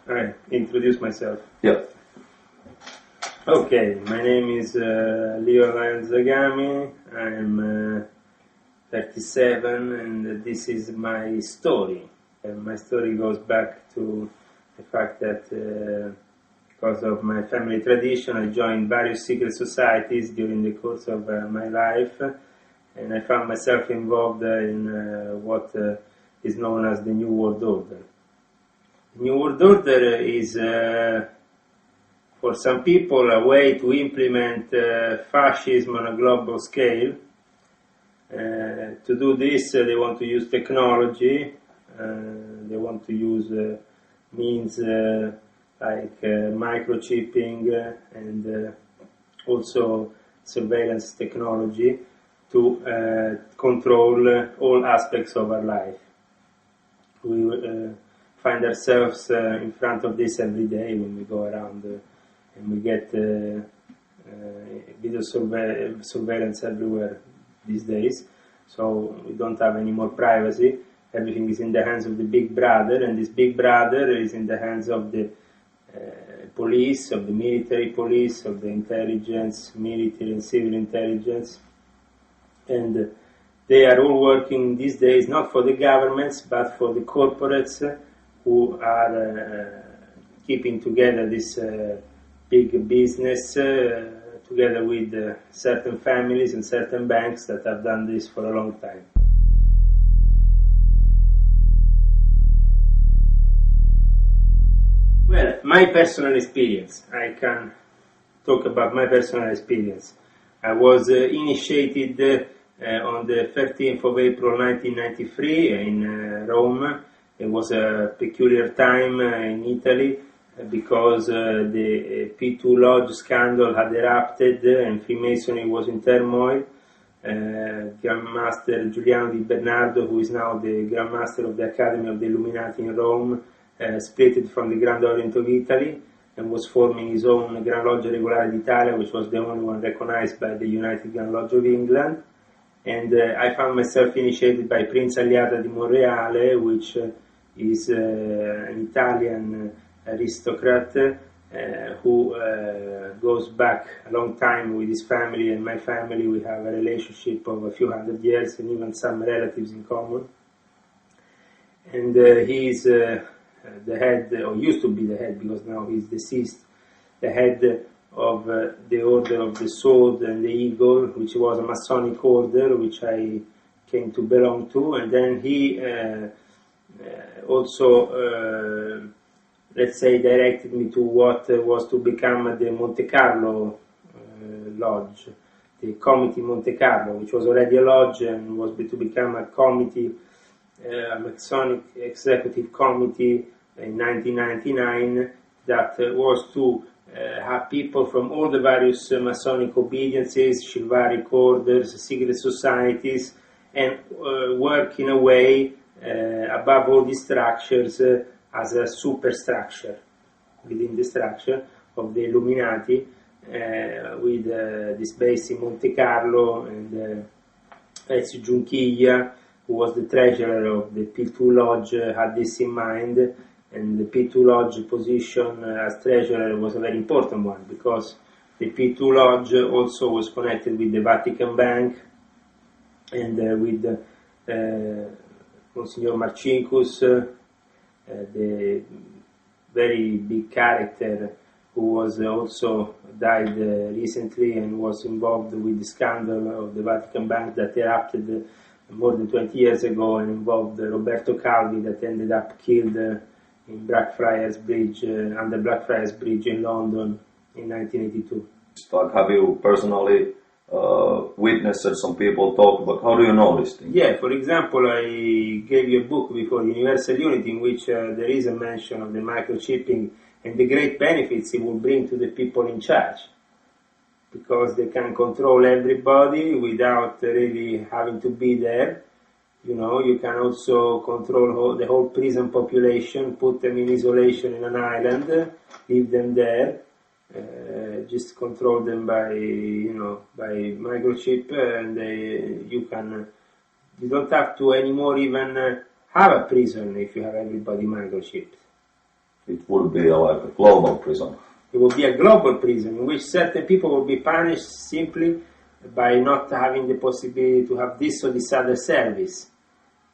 I introduce myself. Yeah. Okay, my name is Adevarul Zagami. I'm 37 and this is my story. And my story goes back to the fact that because of my family tradition I joined various secret societies during the course of my life, and I found myself involved in what is known as the New World Order. The New World Order is for some people a way to implement fascism on a global scale. To do this they want to use technology, they want to use means like microchipping and also surveillance technology to control all aspects of our life. We find ourselves in front of this every day when we go around and we get video surveillance everywhere these days, so we don't have any more privacy. Everything is in the hands of the big brother, and this big brother is in the hands of the police, of the military police, of the intelligence, military and civil intelligence, and they are all working these days not for the governments but for the corporates who are keeping together this big business together with certain families and certain banks that have done this for a long time. Well, my personal experience. I can talk about my personal experience. I was initiated on the 13th of April 1993 in Rome. It was a peculiar time in Italy because the P2 Lodge scandal had erupted and Freemasonry was in turmoil. Grandmaster Giuliano Di Bernardo, who is now the Grandmaster of the Academy of the Illuminati in Rome, split from the Grand Orient of Italy and was forming his own Gran Loggia Regolare d'Italia, which was the only one recognized by the United Gran Lodge of England. And I found myself initiated by Prince Aliata di Monreale, which is an Italian aristocrat who goes back a long time with his family and my family. We have a relationship of a few hundred years and even some relatives in common. And he is the head, or used to be the head because now he's deceased, the head of the Order of the Sword and the Eagle, which was a Masonic order which I came to belong to. And then he also let's say directed me to what was to become the Monte Carlo Lodge, the Committee Monte Carlo, which was already a lodge and was to become a committee, a Masonic Executive Committee in 1999 that was to have people from all the various Masonic obediences, chivalric orders, secret societies, and work in a way above all these structures as a superstructure within the structure of the Illuminati, with this base in Monte Carlo, and Ezio Giunchiglia, who was the treasurer of the P2 Lodge, had this in mind, and the P2 Lodge position as treasurer was a very important one because the P2 Lodge also was connected with the Vatican Bank and with Monsignor Marcinkus, the very big character who was also died recently and was involved with the scandal of the Vatican Bank that erupted more than 20 years ago and involved Roberto Calvi, that ended up killed in Blackfriars Bridge, under Blackfriars Bridge in London in 1982. Like, have you personally witnessed some people talk about, how do you know this thing? Yeah, for example, I gave you a book before, Universal Unity, in which there is a mention of the microchipping and the great benefits it will bring to the people in charge, because they can control everybody without really having to be there. You know, you can also control the whole prison population, put them in isolation in an island, leave them there, just control them by microchip, and you don't have to anymore even have a prison if you have everybody microchipped. It would be like a global prison. It will be a global prison in which certain people will be punished simply by not having the possibility to have this or this other service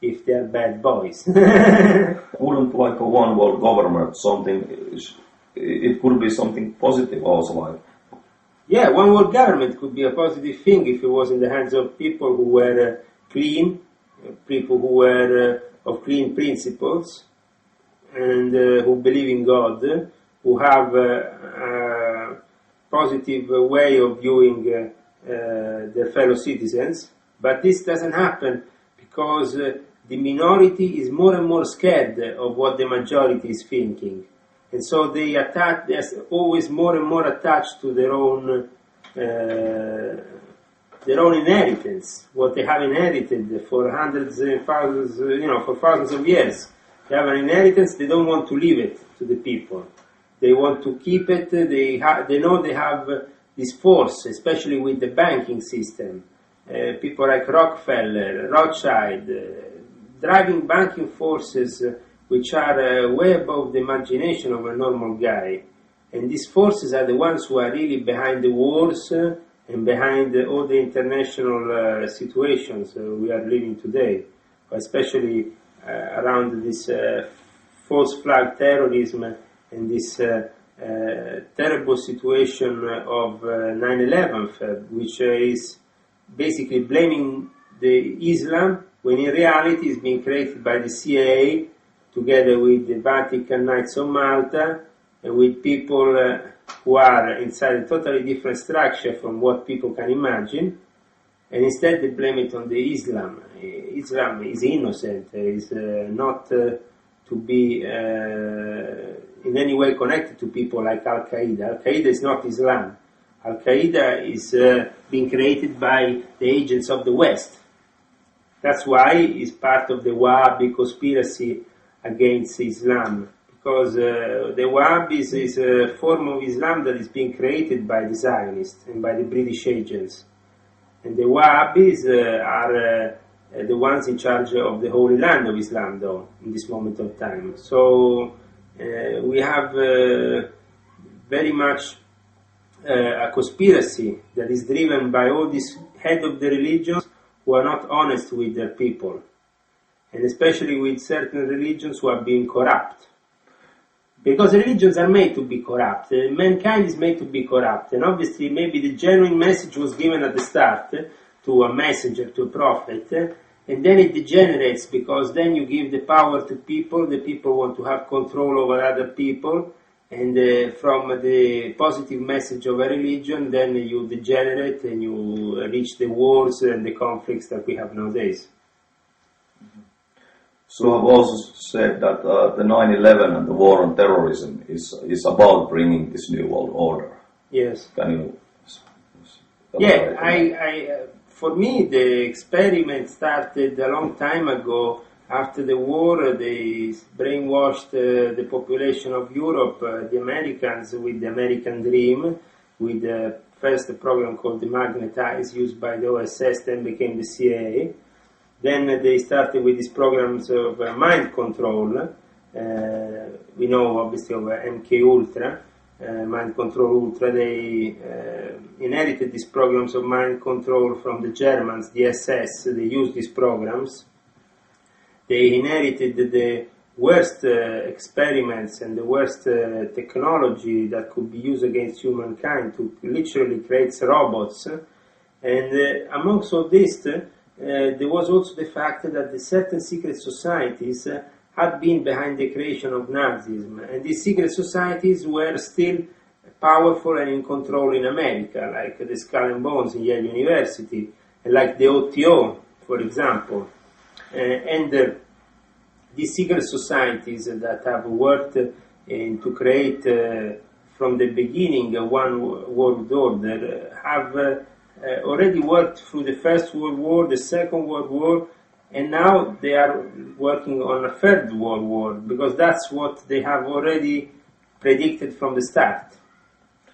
if they are bad boys. Wouldn't like a one world government something? It could be something positive also, like. Yeah, one world government could be a positive thing if it was in the hands of people who were clean, people who were of clean principles, and who believe in God, who have a positive way of viewing their fellow citizens. But this doesn't happen because the minority is more and more scared of what the majority is thinking. And so they're always more and more attached to their own inheritance, what they have inherited for hundreds and thousands, for thousands of years. They have an inheritance, they don't want to leave it to the people. They want to keep it, they know they have this force, especially with the banking system. People like Rockefeller, Rothschild, driving banking forces which are way above the imagination of a normal guy. And these forces are the ones who are really behind the wars and behind all the international situations we are living today, especially around this false flag terrorism and this terrible situation of 9/11, which is basically blaming the Islam when in reality it's being created by the CIA together with the Vatican Knights of Malta and with people who are inside a totally different structure from what people can imagine, and instead they blame it on the Islam. Islam is innocent, is not to be in any way connected to people like Al-Qaeda. Al-Qaeda is not Islam. Al-Qaeda is being created by the agents of the West. That's why it's part of the Wahhabi conspiracy against Islam, because the Wahhabis is a form of Islam that is being created by the Zionists and by the British agents. And the Wahhabis are the ones in charge of the Holy Land of Islam, though, in this moment of time. So we have very much a conspiracy that is driven by all these heads of the religions who are not honest with their people, and especially with certain religions who are being corrupt. Because religions are made to be corrupt. Mankind is made to be corrupt. And obviously maybe the genuine message was given at the start to a messenger, to a prophet, and then it degenerates because then you give the power to people, the people want to have control over other people, and from the positive message of a religion, then you degenerate and you reach the wars and the conflicts that we have nowadays. So I've also said that the 9/11 and the war on terrorism is about bringing this new world order. Yes. Can you? Yeah, for me the experiment started a long time ago. After the war, they brainwashed the population of Europe, the Americans, with the American dream, with the first program called the Magnetize, used by the OSS, then became the CIA. Then they started with these programs of mind control. We know obviously of MK Ultra, Mind Control Ultra. They inherited these programs of mind control from the Germans, the SS. They used these programs. They inherited the worst experiments and the worst technology that could be used against humankind to literally create robots. And amongst all this, there was also the fact that the certain secret societies had been behind the creation of Nazism, and these secret societies were still powerful and in control in America, like the Skull and Bones in Yale University, and like the OTO, for example. These secret societies that have worked to create from the beginning one world order have already worked through the First World War, the Second World War, and now they are working on a Third World War, because that's what they have already predicted from the start.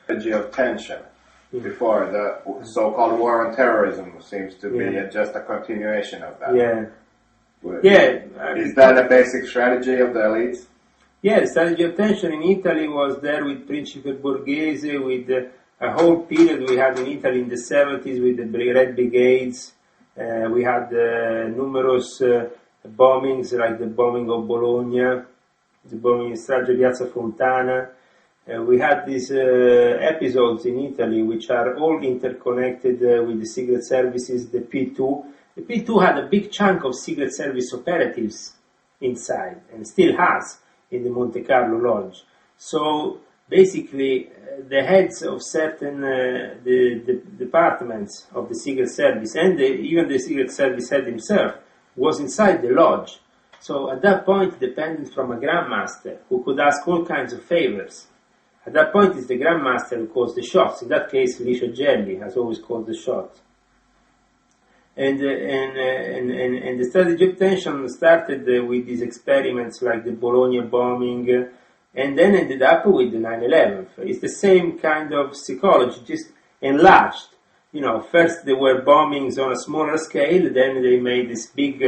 Strategy of tension before the so-called war on terrorism seems to be just a continuation of that. Yeah. Is that a basic strategy of the elites? Yeah, the strategy of tension in Italy was there with Principe Borghese, with a whole period we had in Italy in the 70s with the Red Brigades. We had numerous bombings, like the bombing of Bologna, the bombing in Strage Piazza Fontana. We had these episodes in Italy which are all interconnected with the secret services, the P2. The P2 had a big chunk of secret service operatives inside, and still has, in the Monte Carlo Lodge. So basically, the heads of certain the departments of the Secret Service and even the Secret Service head himself was inside the lodge. So at that point, dependent from a Grandmaster who could ask all kinds of favors. At that point, it's the Grandmaster who calls the shots. In that case, Licio Gelli has always called the shots. And the strategy of tension started with these experiments like the Bologna bombing, and then ended up with the 9/11. It's the same kind of psychology, just enlarged. You know, first there were bombings on a smaller scale, then they made this big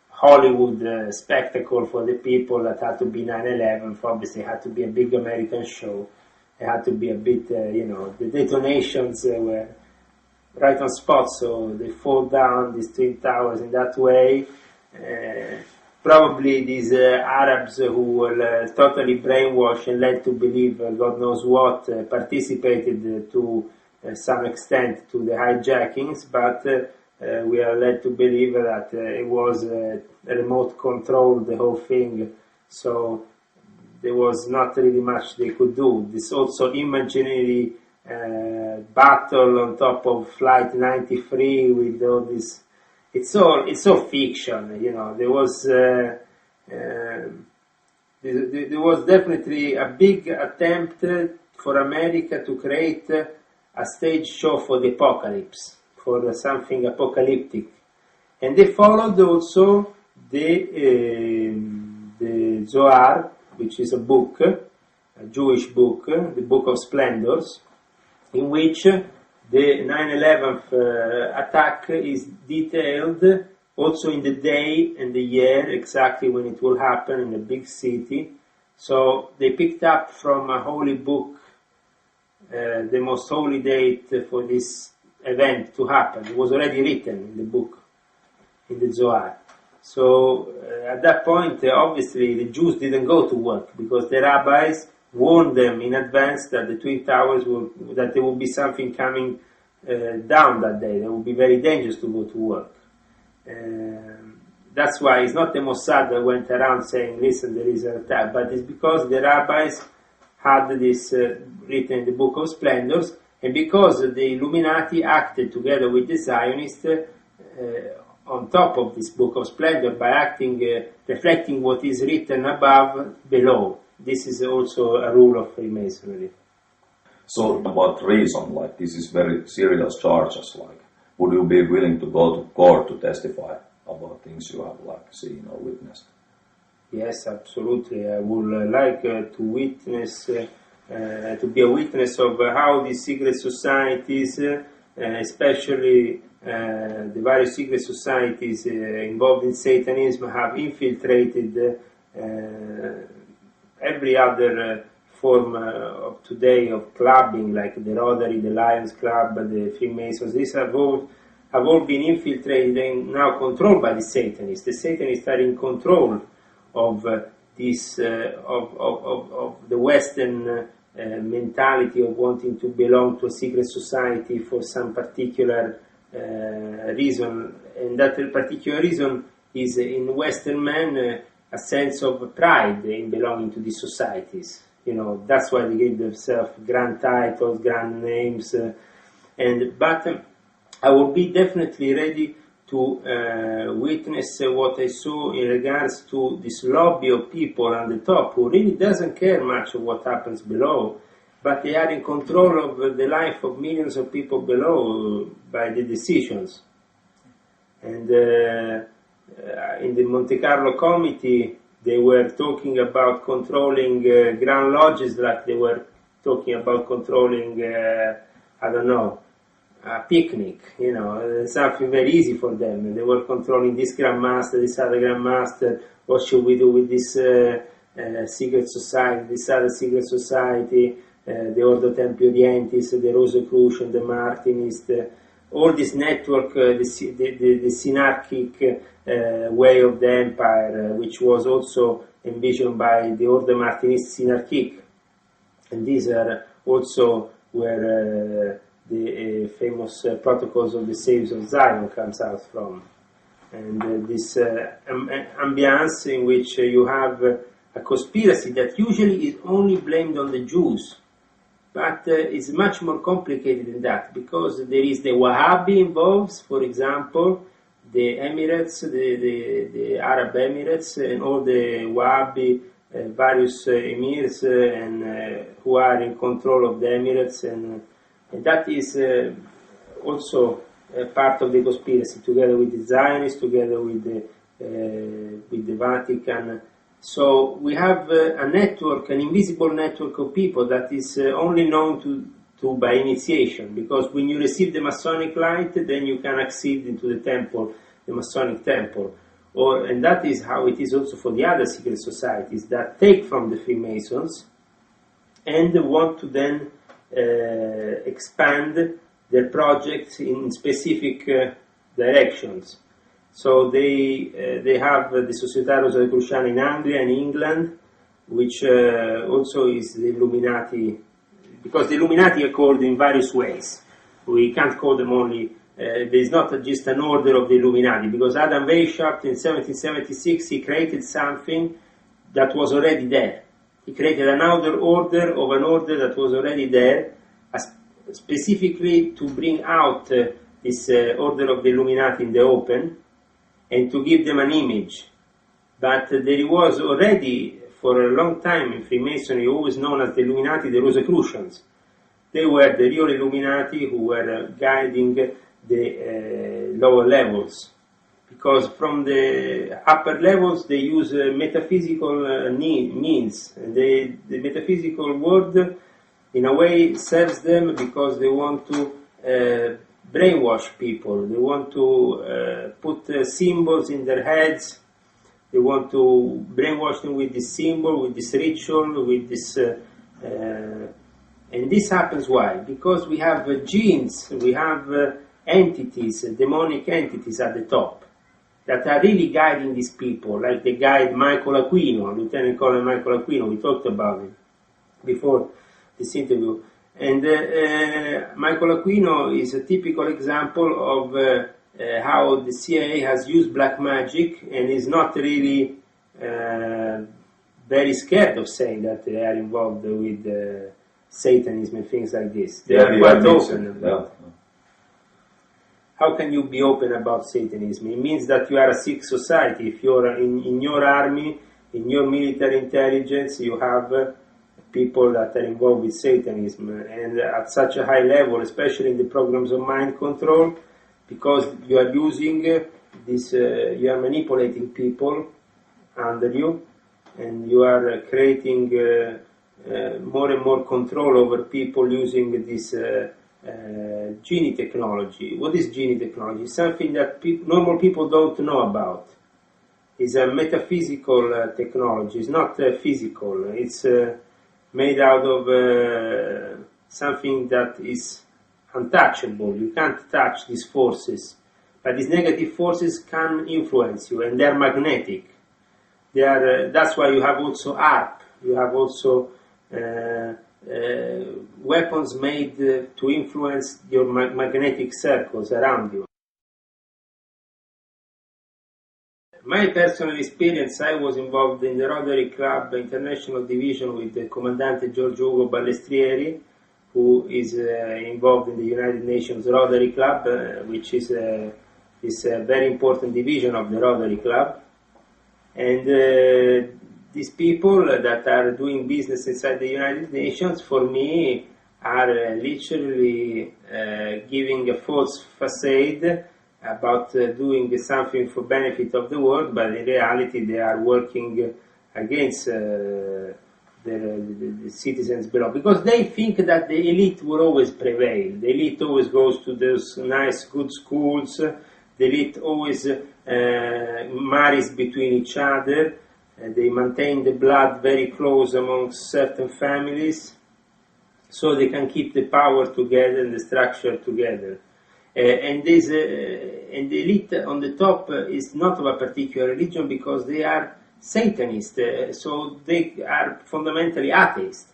Hollywood spectacle for the people that had to be 9/11. Obviously, it had to be a big American show. It had to be a bit, the detonations were right on spot, so they fall down these twin towers in that way. Probably these Arabs who were totally brainwashed and led to believe God knows what participated to some extent to the hijackings, but we are led to believe that it was remote control, the whole thing, so there was not really much they could do. This also imaginary battle on top of Flight 93 with all this. It's all fiction, you know. There was definitely a big attempt for America to create a stage show for the apocalypse, for something apocalyptic, and they followed also the Zohar, which is a book, a Jewish book, the Book of Splendors, in which the 9/11 attack is detailed also in the day and the year exactly when it will happen in a big city. So they picked up from a holy book the most holy date for this event to happen. It was already written in the book, in the Zohar. So at that point, obviously, the Jews didn't go to work because the rabbis warned them in advance that the Twin Towers that there would be something coming down that day. It would be very dangerous to go to work. That's why it's not the Mossad that went around saying, listen, there is an attack, but it's because the rabbis had this written in the Book of Splendors, and because the Illuminati acted together with the Zionists on top of this Book of Splendor by acting, reflecting what is written above, below. This is also a rule of Freemasonry. So about reason, like this is very serious charges, like would you be willing to go to court to testify about things you have like seen or witnessed? Yes, absolutely. I would like to witness, to be a witness of how these secret societies, especially the various secret societies involved in Satanism, have infiltrated every other form of today of clubbing, like the Rotary, the Lions Club, the Freemasons. These have all been infiltrated and now controlled by the Satanists. The Satanists are in control of this of the Western mentality of wanting to belong to a secret society for some particular reason, and that particular reason is in Western men a sense of pride in belonging to these societies. You know, that's why they give themselves grand titles, grand names, but I will be definitely ready to witness what I saw in regards to this lobby of people on the top who really doesn't care much of what happens below, but they are in control of the life of millions of people below by the decisions. And in the Monte Carlo committee, they were talking about controlling Grand Lodges like they were talking about controlling, a picnic, you know, something very easy for them. They were controlling this Grand Master, this other Grand Master. What should we do with this secret society, this other secret society, the Ordo Templi Orientis, the Rosicrucian, the Martinist, all this network, the synarchic way of the empire, which was also envisioned by the Ordo Martinist Synarchique. And these are also where the famous protocols of the Saves of Zion comes out from. And this ambiance in which you have a conspiracy that usually is only blamed on the Jews, but it's much more complicated than that, because there is the Wahhabi involved, for example, the Emirates, the Arab Emirates, and all the Wahhabi various emirs and who are in control of the Emirates, and that is also part of the conspiracy, together with the Zionists, together with the Vatican. So we have a network, an invisible network of people that is only known to by initiation, because when you receive the Masonic light, then you can accede into the temple, the Masonic temple. And that is how it is also for the other secret societies that take from the Freemasons and want to then expand their projects in specific directions. So they have the Società Rosicruciana in Anglia and England, which also is the Illuminati, because the Illuminati are called in various ways. We can't call them only, there is not just an order of the Illuminati, because Adam Weishaupt in 1776, he created something that was already there. He created another order of an order that was already there, specifically to bring out this order of the Illuminati in the open, and to give them an image. But there was already, for a long time in Freemasonry, always known as the Illuminati, the Rosicrucians. They were the real Illuminati who were guiding the lower levels. Because from the upper levels they use metaphysical means. The metaphysical world, in a way, serves them because they want to brainwash people. They want to put symbols in their heads. They want to brainwash them with this symbol, with this ritual, with this... and this happens why? Because we have genes, we have entities, demonic entities at the top that are really guiding these people, like the guide Michael Aquino, Lieutenant Colonel Michael Aquino. We talked about it before this interview. And Michael Aquino is a typical example of how the CIA has used black magic and is not really very scared of saying that they are involved with Satanism and things like this. They are quite open about it. How can you be open about Satanism? It means that you are a sick society. If you're in your army, in your military intelligence, you have people that are involved with Satanism, and at such a high level, especially in the programs of mind control, because you are using this, you are manipulating people under you, and you are creating more and more control over people using this genie technology. What is genie technology? It's something that normal people don't know about. It's a metaphysical technology. It's not physical. It's made out of something that is untouchable. You can't touch these forces. But these negative forces can influence you, and they're magnetic. They are. That's why you have also ARP. You have also weapons made to influence your magnetic circles around you. My personal experience, I was involved in the Rotary Club International Division with the Comandante Giorgio Ugo Ballestrieri, who is involved in the United Nations Rotary Club, which is a very important division of the Rotary Club. And these people that are doing business inside the United Nations, for me, are literally giving a false facade about doing something for benefit of the world, but in reality they are working against the citizens below, because they think that the elite will always prevail. The elite always goes to those nice, good schools. The elite always marries between each other. They maintain the blood very close amongst certain families, so they can keep the power together and the structure together. And the elite on the top is not of a particular religion because they are Satanists, so they are fundamentally atheists.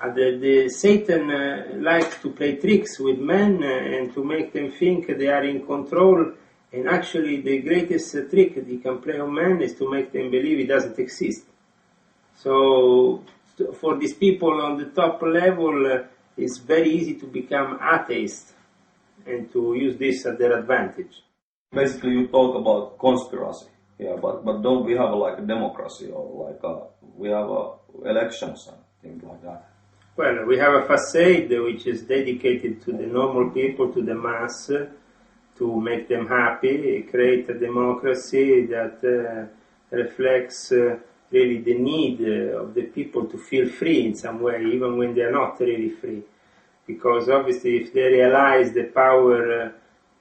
The Satan likes to play tricks with men and to make them think they are in control, and actually the greatest trick that he can play on men is to make them believe he doesn't exist. So for these people on the top level, it's very easy to become atheists and to use this at their advantage. Basically, you talk about conspiracy here, but don't we have like a democracy or like we have elections and things like that? Well, we have a facade which is dedicated to the normal people, to the mass, to make them happy, create a democracy that reflects really the need of the people to feel free in some way, even when they are not really free. Because obviously if they realize the power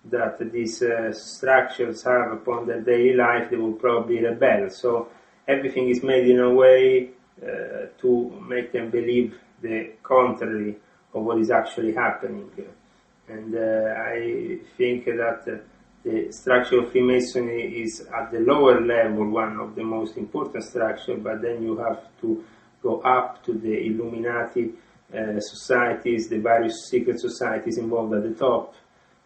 that these structures have upon their daily life, they will probably rebel. So everything is made in a way to make them believe the contrary of what is actually happening. And I think that the structure of Freemasonry is at the lower level one of the most important structures, but then you have to go up to the Illuminati societies, the various secret societies involved at the top,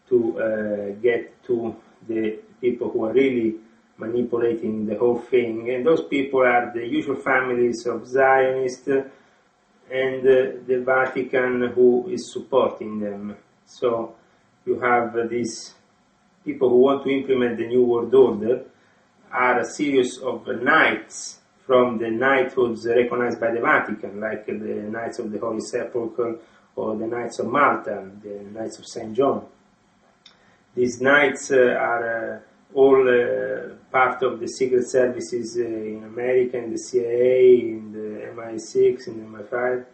to get to the people who are really manipulating the whole thing. And those people are the usual families of Zionists and the Vatican, who is supporting them. So you have these people who want to implement the New World Order are a series of knights from the knighthoods recognized by the Vatican, like the Knights of the Holy Sepulchre or the Knights of Malta, the Knights of St. John. These knights are all part of the secret services in America, in the CIA, in the MI6, in the MI5,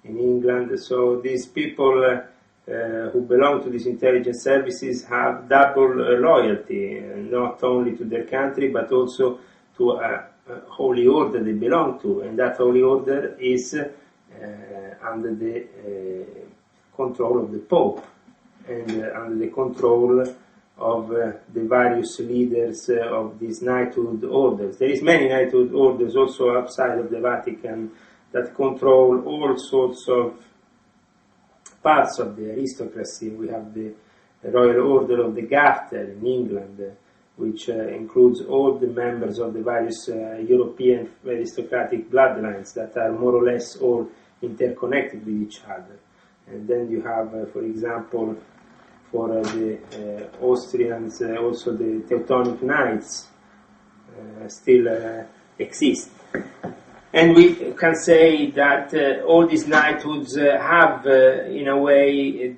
in England. So these people who belong to these intelligence services have double loyalty, not only to their country but also to a holy order they belong to, and that holy order is under the control of the Pope and under the control of the various leaders of these knighthood orders. There is many knighthood orders also outside of the Vatican that control all sorts of parts of the aristocracy. We have the Royal Order of the Garter in England, which includes all the members of the various European aristocratic bloodlines that are more or less all interconnected with each other. And then you have, for example, for the Austrians, also the Teutonic Knights still exist. And we can say that all these knighthoods have, in a way,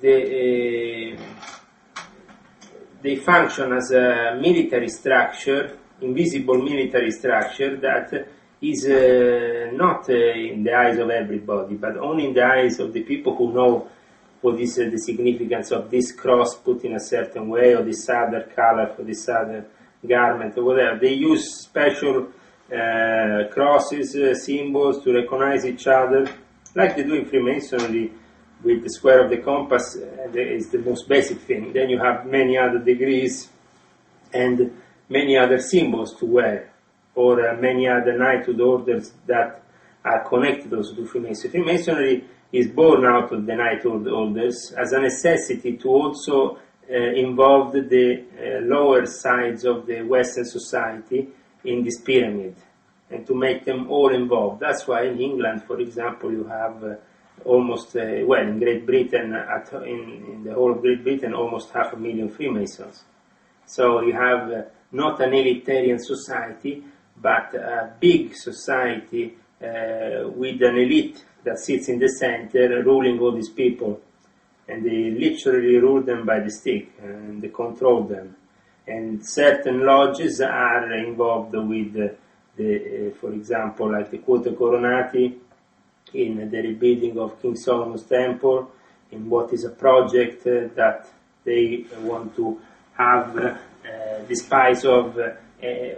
they function as a military structure, invisible military structure that is not in the eyes of everybody, but only in the eyes of the people who know what is the significance of this cross put in a certain way, or this other color for this other garment, or whatever. They use special crosses, symbols to recognize each other, like they do in Freemasonry with the square of the compass. Is the most basic thing. Then you have many other degrees and many other symbols to wear, or many other knighthood orders that are connected also to Freemasonry. Freemasonry is born out of the knighthood orders as a necessity to also involve the lower sides of the Western society in this pyramid, and to make them all involved. That's why in England, for example, you have almost, in Great Britain, in the whole of Great Britain, almost 500,000 Freemasons. So you have not an elitarian society, but a big society with an elite that sits in the center, ruling all these people. And they literally rule them by the stick, and they control them. And certain lodges are involved with for example, like the Quote Coronati in the rebuilding of King Solomon's Temple, in what is a project that they want to have, despite of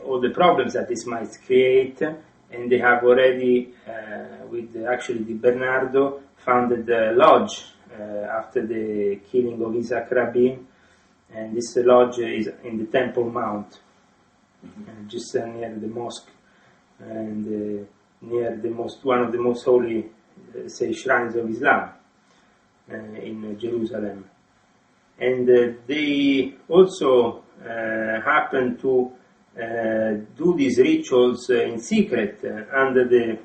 all the problems that this might create, and they have already, with actually Di Bernardo, founded a lodge after the killing of Isaac Rabin, and this lodge is in the Temple Mount, just near the mosque, and near one of the most holy, say, shrines of Islam in Jerusalem. And they also happen to do these rituals in secret under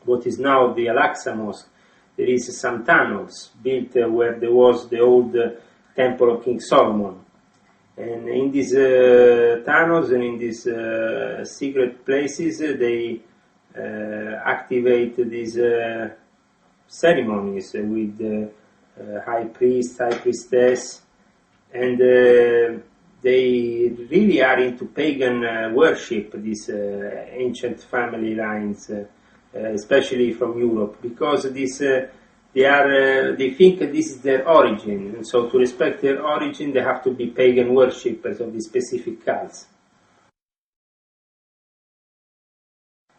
what is now the Al-Aqsa Mosque. There is some tunnels built where there was the old temple of King Solomon. And in these tunnels and in these secret places, they activate these ceremonies with high priest, high priestess, and they really are into pagan worship, these ancient family lines, especially from Europe, because they think this is their origin, and so to respect their origin they have to be pagan worshippers of these specific cults.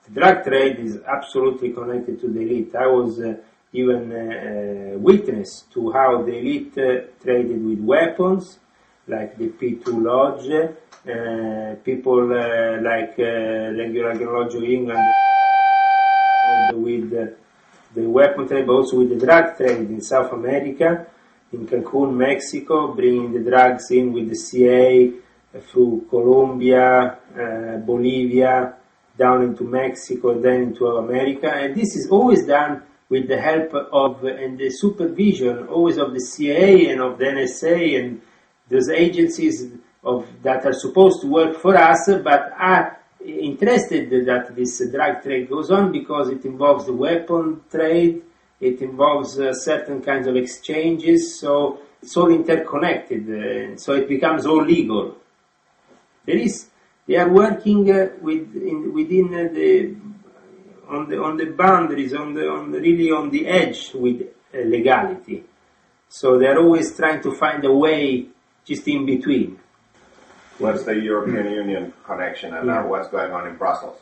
The drug trade is absolutely connected to the elite. I was even witness to how the elite traded with weapons, like the P2 Lodge, people like Lodge of England, with the weapon trade, but also with the drug trade in South America, in Cancun, Mexico, bringing the drugs in with the CIA through Colombia, Bolivia, down into Mexico, and then into America. And this is always done with the help of and the supervision always of the CIA and of the NSA and those agencies that are supposed to work for us, but are interested that this drug trade goes on because it involves the weapon trade, it involves certain kinds of exchanges, so it's all interconnected, so it becomes all legal. They are working on the boundaries, really on the edge with legality. So they are always trying to find a way just in between. What's the European Union connection and what's going on in Brussels?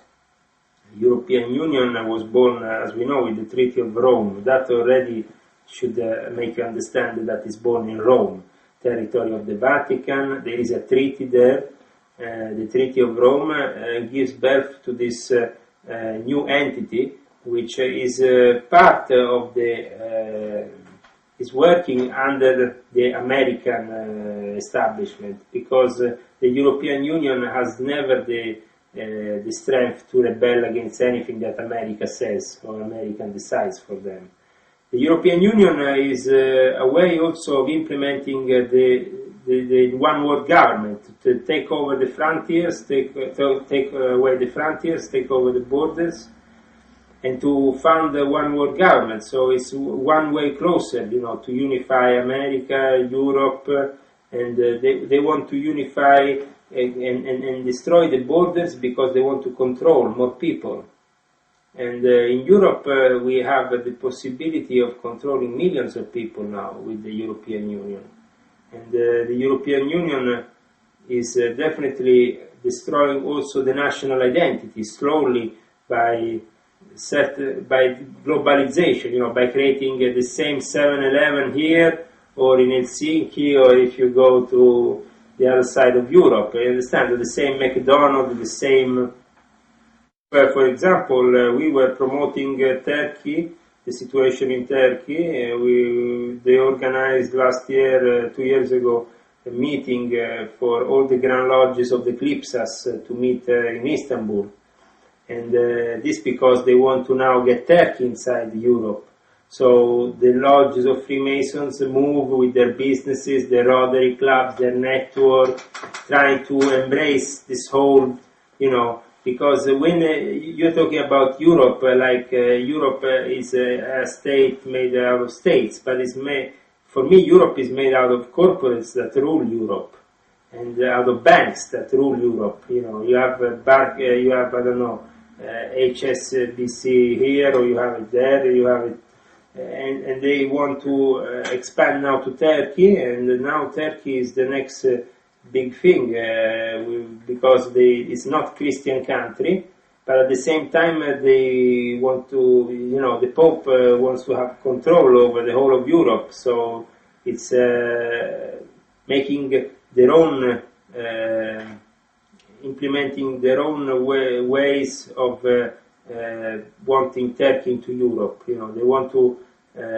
The European Union was born, as we know, with the Treaty of Rome. That already should make you understand that it's born in Rome, territory of the Vatican. There is a treaty there. The Treaty of Rome gives birth to this new entity, which is part of is working under the American establishment, because the European Union has never the strength to rebel against anything that America says or America decides for them. The European Union is a way also of implementing the one world government, to take over the frontiers, take away the frontiers, take over the borders, and to found a one world government. So it's one way closer, to unify America, Europe, and they want to unify and destroy the borders because they want to control more people. And in Europe we have the possibility of controlling millions of people now with the European Union. And the European Union is definitely destroying also the national identity slowly by globalization, by creating the same 7-Eleven here or in Helsinki, or if you go to the other side of Europe. I understand, the same McDonald's, the same. For example, we were promoting Turkey, the situation in Turkey. They organized last year, 2 years ago, a meeting for all the Grand Lodges of the Klipsas to meet in Istanbul. And this because they want to now get Turkey inside Europe. So the lodges of Freemasons move with their businesses, their Rotary clubs, their network, trying to embrace this whole, because when you're talking about Europe, Europe is a state made out of states, but for me, Europe is made out of corporates that rule Europe, and out of banks that rule Europe. You have HSBC here, or you have it there, you have it, and they want to expand now to Turkey, and now Turkey is the next big thing because it's not Christian country, but at the same time they want to, the Pope wants to have control over the whole of Europe, so it's making their own, implementing their own ways of wanting Turkey into Europe. They want to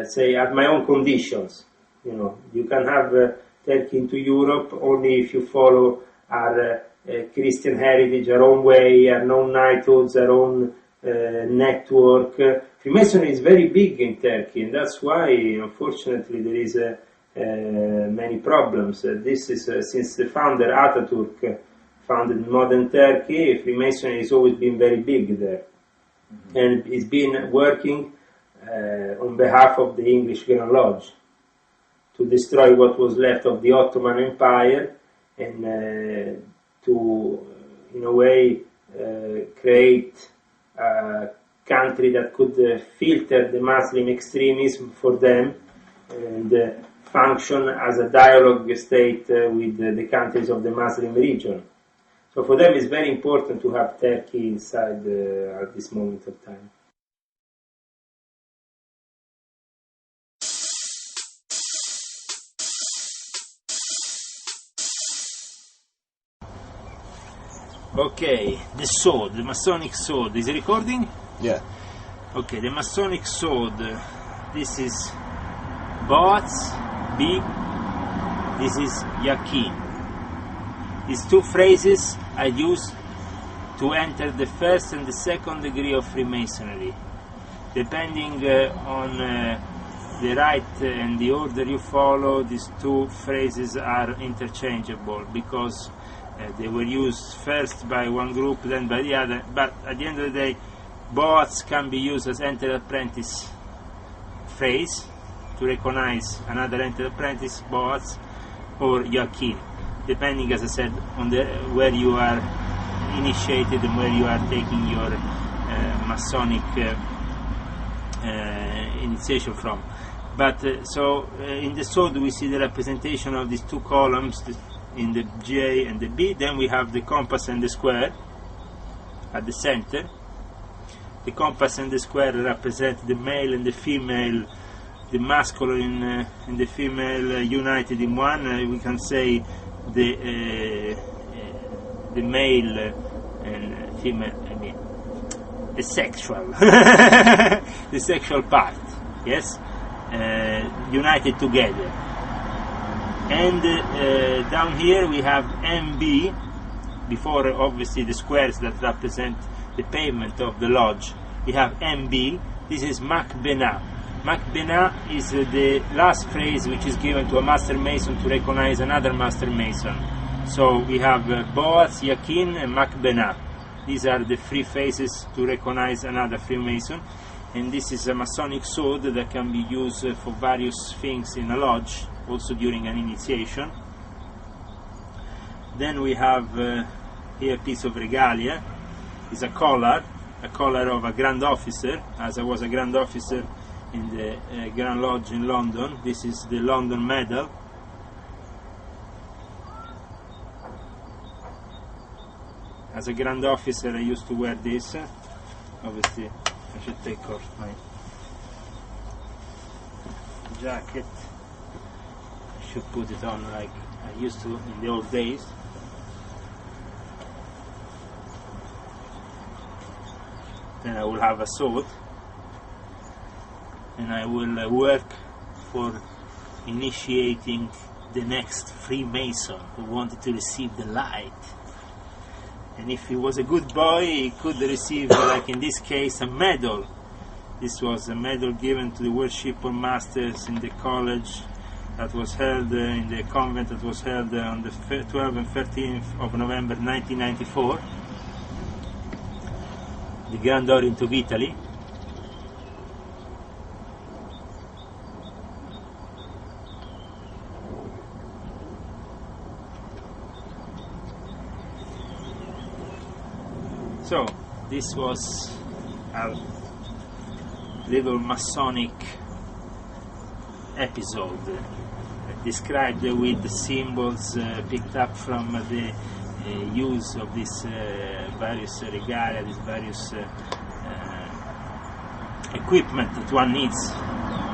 say, at my own conditions. You can have Turkey into Europe only if you follow our Christian heritage, our own way, our own knighthoods, our own network. Freemasonry is very big in Turkey, and that's why, unfortunately, there is many problems. This is since the founder Ataturk founded modern Turkey. Freemasonry has always been very big there, and it's been working on behalf of the English Grand Lodge to destroy what was left of the Ottoman Empire and to, in a way, create a country that could filter the Muslim extremism for them and function as a dialogue state with the countries of the Muslim region. So for them it's very important to have Turkey inside at this moment of time. Okay, the sword, the Masonic sword. Is it recording? Yeah. Okay, the Masonic sword. This is Boaz, B. This is Yakin. These two phrases are used to enter the first and the second degree of Freemasonry. Depending on the rite and the order you follow, these two phrases are interchangeable because they were used first by one group, then by the other, but at the end of the day, Boaz can be used as enter apprentice phrase to recognize another enter apprentice, Boaz, or Yakin, depending, as I said, on where you are initiated and where you are taking your Masonic initiation from. But in the sword we see the representation of these two columns in the J and the B. Then we have the compass and the square at the center. The compass and the square represent the male and the female, the masculine and the female united in one. We can say the male and female, I mean the sexual the sexual part, yes, united together. And down here we have MB, before obviously the squares that represent the pavement of the lodge. We have MB. This is Makbena. Makbena is the last phrase which is given to a master mason to recognize another master mason. So we have Boaz, Yakin, and Makbena. These are the three phases to recognize another Freemason. And this is a Masonic sword that can be used for various things in a lodge, also during an initiation. Then we have here a piece of regalia. It's a collar of a Grand Officer, as I was a Grand Officer in the Grand Lodge in London. This is the London Medal. As a Grand Officer I used to wear this. Obviously I should take off my jacket. I should put it on like I used to in the old days. Then I will have a sword, and I will work for initiating the next Freemason who wanted to receive the light. And if he was a good boy, he could receive, like in this case, a medal. This was a medal given to the worshipper masters in the college that was held in the convent that was held on the 12th and 13th of November 1994. The Grand Orient of Italy. So this was a little Masonic episode, described with the symbols picked up from the use of these various regalia, these various equipment that one needs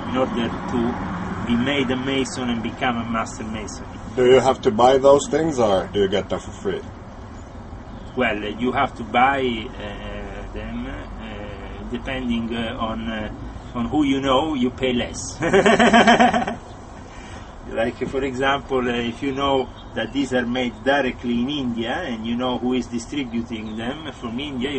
in order to be made a mason and become a master mason. Do you have to buy those things, or do you get them for free? Well, you have to buy them depending on who you know. You pay less. Like, for example, if you know that these are made directly in India and you know who is distributing them from India, you